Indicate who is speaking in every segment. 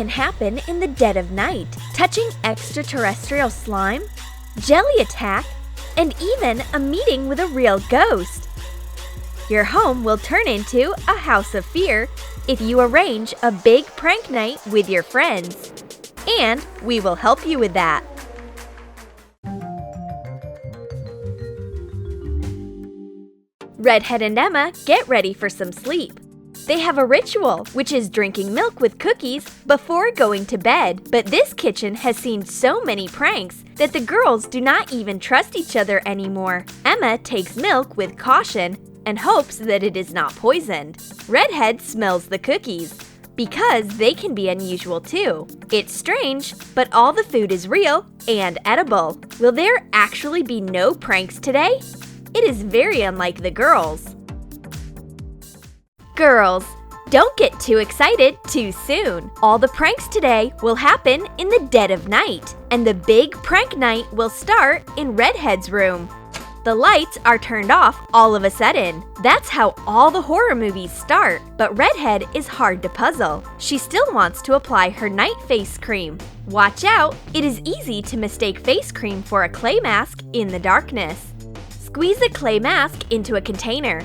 Speaker 1: can happen in the dead of night, touching extraterrestrial slime, jelly attack, and even a meeting with a real ghost. Your home will turn into a house of fear if you arrange a big prank night with your friends. And we will help you with that. Redhead and Emma get ready for some sleep. They have a ritual, which is drinking milk with cookies before going to bed. But this kitchen has seen so many pranks that the girls do not even trust each other anymore. Emma takes milk with caution and hopes that it is not poisoned. Redhead smells the cookies because they can be unusual too. It's strange, but all the food is real and edible. Will there actually be no pranks today? It is very unlike the girls. Girls, don't get too excited too soon. All the pranks today will happen in the dead of night, and the big prank night will start in Redhead's room. The lights are turned off all of a sudden. That's how all the horror movies start. But Redhead is hard to puzzle. She still wants to apply her night face cream. Watch out, it is easy to mistake face cream for a clay mask in the darkness. Squeeze a clay mask into a container.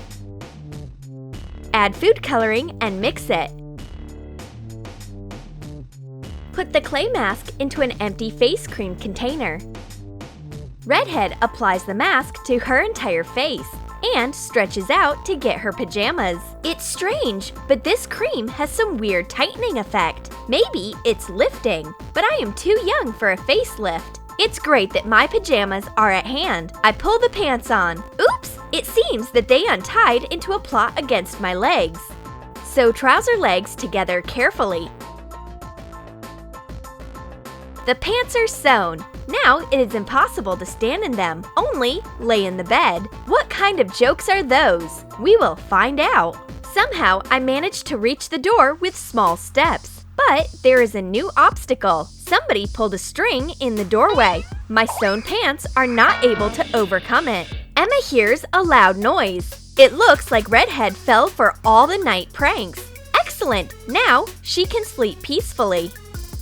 Speaker 1: Add food coloring and mix it. Put the clay mask into an empty face cream container. Redhead applies the mask to her entire face and stretches out to get her pajamas. It's strange, but this cream has some weird tightening effect. Maybe it's lifting, but I am too young for a facelift. It's great that my pajamas are at hand. I pull the pants on. Oops! It seems that they untied into a plot against my legs. Sew trouser legs together carefully. The pants are sewn. Now it is impossible to stand in them, only lay in the bed. What kind of jokes are those? We will find out. Somehow I managed to reach the door with small steps. But there is a new obstacle. Somebody pulled a string in the doorway. My sewn pants are not able to overcome it. Emma hears a loud noise. It looks like Redhead fell for all the night pranks. Excellent! Now she can sleep peacefully.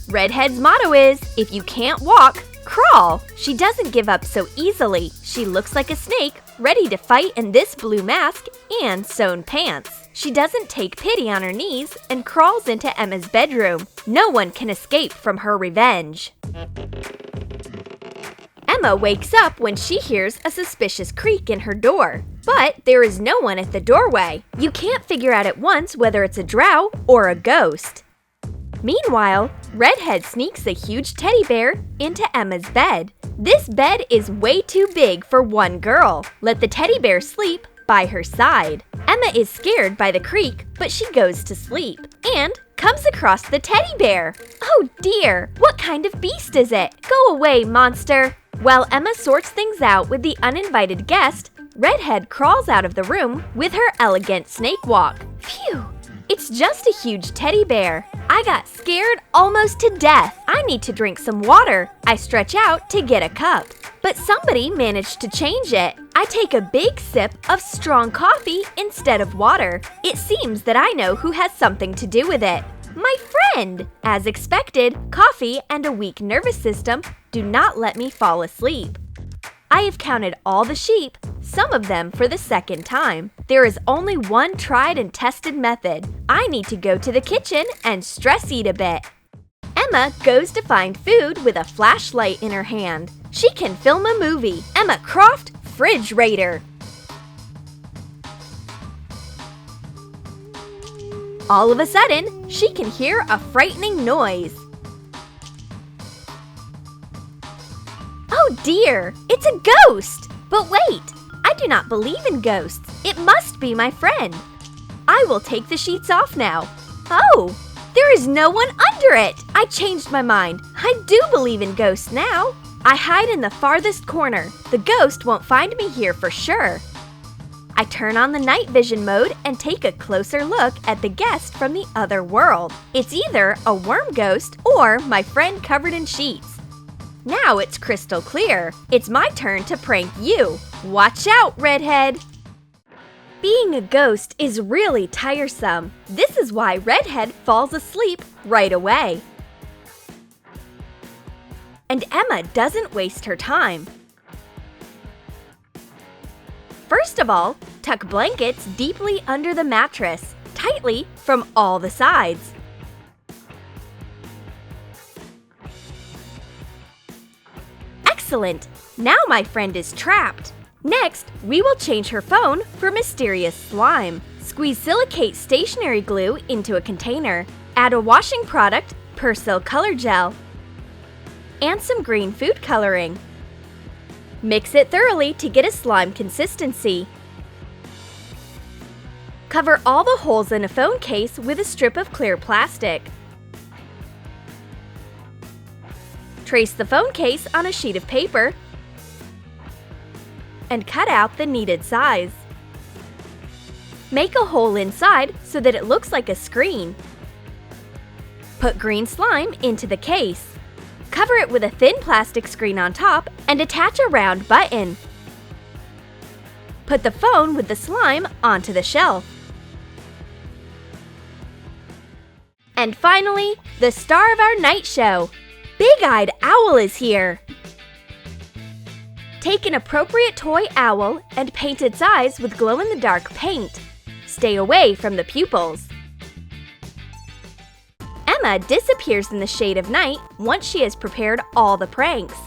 Speaker 1: Redhead's motto is, if you can't walk, crawl. She doesn't give up so easily. She looks like a snake, ready to fight in this blue mask and sewn pants. She doesn't take pity on her knees and crawls into Emma's bedroom. No one can escape from her revenge. Emma wakes up when she hears a suspicious creak in her door. But there is no one at the doorway. You can't figure out at once whether it's a drow or a ghost. Meanwhile, Redhead sneaks a huge teddy bear into Emma's bed. This bed is way too big for one girl. Let the teddy bear sleep by her side. Emma is scared by the creak, but she goes to sleep and comes across the teddy bear. Oh dear, what kind of beast is it? Go away, monster! While Emma sorts things out with the uninvited guest, Redhead crawls out of the room with her elegant snake walk. Phew! It's just a huge teddy bear. I got scared almost to death. I need to drink some water. I stretch out to get a cup. But somebody managed to change it. I take a big sip of strong coffee instead of water. It seems that I know who has something to do with it. My friend! As expected, coffee and a weak nervous system do not let me fall asleep. I have counted all the sheep, some of them for the second time. There is only one tried and tested method. I need to go to the kitchen and stress eat a bit. Emma goes to find food with a flashlight in her hand. She can film a movie. Emma Croft, Fridge Raider. All of a sudden, she can hear a frightening noise. Oh dear, it's a ghost! But wait, I do not believe in ghosts. It must be my friend. I will take the sheets off now. Oh, there is no one under it! I changed my mind. I do believe in ghosts now. I hide in the farthest corner. The ghost won't find me here for sure. I turn on the night vision mode and take a closer look at the guest from the other world. It's either a worm ghost or my friend covered in sheets. Now it's crystal clear. It's my turn to prank you. Watch out, Redhead! Being a ghost is really tiresome. This is why Redhead falls asleep right away. and Emma doesn't waste her time. First of all, tuck blankets deeply under the mattress, tightly from all the sides. Excellent! Now my friend is trapped. Next, we will change her phone for mysterious slime. Squeeze Silicate stationery glue into a container. Add a washing product, Persil color gel, and some green food coloring. Mix it thoroughly to get a slime consistency. Cover all the holes in a phone case with a strip of clear plastic. Trace the phone case on a sheet of paper and cut out the needed size. Make a hole inside so that it looks like a screen. Put green slime into the case. Cover it with a thin plastic screen on top and attach a round button. Put the phone with the slime onto the shelf. And finally, the star of our night show! Big-eyed Owl is here! Take an appropriate toy owl and paint its eyes with glow-in-the-dark paint. Stay away from the pupils. Emma disappears in the shade of night once she has prepared all the pranks.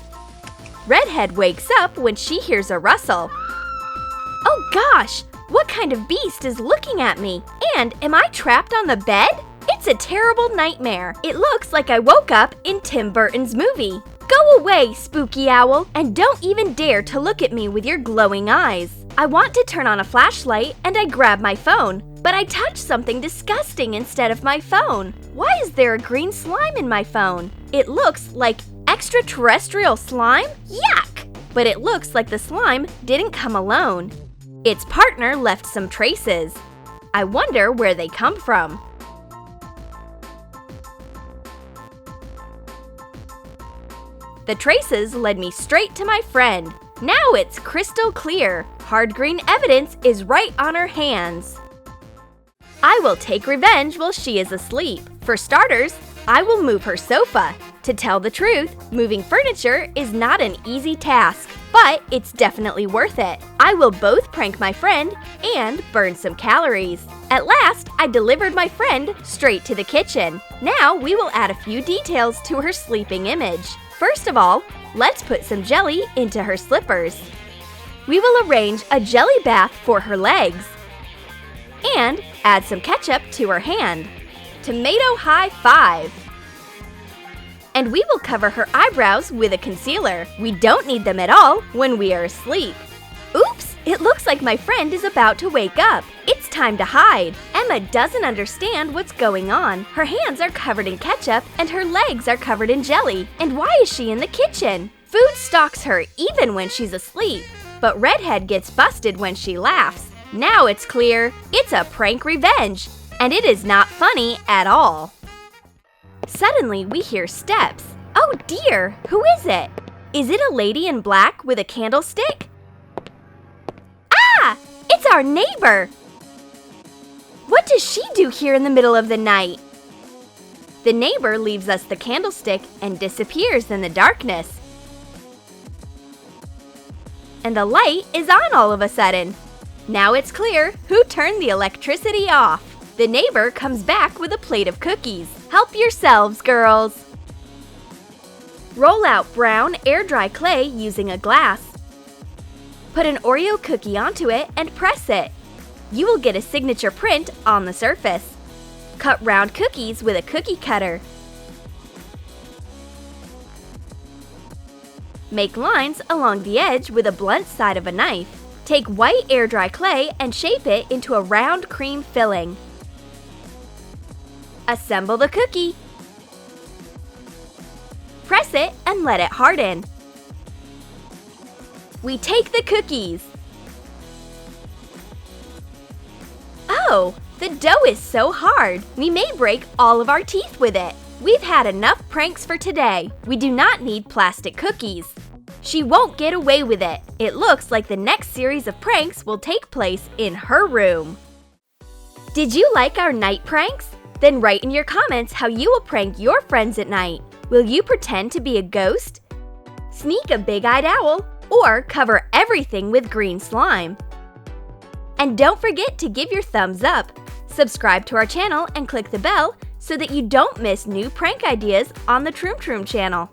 Speaker 1: Redhead wakes up when she hears a rustle. Oh gosh! What kind of beast is looking at me? And am I trapped on the bed? It's a terrible nightmare. It looks like I woke up in Tim Burton's movie. Go away, spooky owl, and don't even dare to look at me with your glowing eyes. I want to turn on a flashlight and I grab my phone, but I touch something disgusting instead of my phone. Why is there a green slime in my phone? It looks like extraterrestrial slime? Yuck! But it looks like the slime didn't come alone. Its partner left some traces. I wonder where they come from. The traces led me straight to my friend. Now it's crystal clear. Hard green evidence is right on her hands. I will take revenge while she is asleep. For starters, I will move her sofa. To tell the truth, moving furniture is not an easy task, but it's definitely worth it. I will both prank my friend and burn some calories. At last, I delivered my friend straight to the kitchen. Now we will add a few details to her sleeping image. First of all, let's put some jelly into her slippers. We will arrange a jelly bath for her legs. And add some ketchup to her hand. Tomato high five! And we will cover her eyebrows with a concealer. We don't need them at all when we are asleep. Oops! It looks like my friend is about to wake up. It's time to hide. Emma doesn't understand what's going on. Her hands are covered in ketchup and her legs are covered in jelly. And why is she in the kitchen? Food stalks her even when she's asleep. But Redhead gets busted when she laughs. Now it's clear, it's a prank revenge. And it is not funny at all. Suddenly we hear steps. Oh dear, who is it? Is it a lady in black with a candlestick? Ah! It's our neighbor! What does she do here in the middle of the night? The neighbor leaves us the candlestick and disappears in the darkness. And the light is on all of a sudden. Now it's clear who turned the electricity off. The neighbor comes back with a plate of cookies. Help yourselves, girls! Roll out brown air-dry clay using a glass. Put an Oreo cookie onto it and press it. You will get a signature print on the surface. Cut round cookies with a cookie cutter. Make lines along the edge with a blunt side of a knife. Take white air-dry clay and shape it into a round cream filling. Assemble the cookie. Press it and let it harden. We take the cookies. Oh, the dough is so hard. We may break all of our teeth with it. We've had enough pranks for today. We do not need plastic cookies. She won't get away with it. It looks like the next series of pranks will take place in her room. Did you like our night pranks? Then write in your comments how you will prank your friends at night. Will you pretend to be a ghost? sneak a big-eyed owl, or cover everything with green slime. And don't forget to give your thumbs up, subscribe to our channel, and click the bell so that you don't miss new prank ideas on the Troom channel.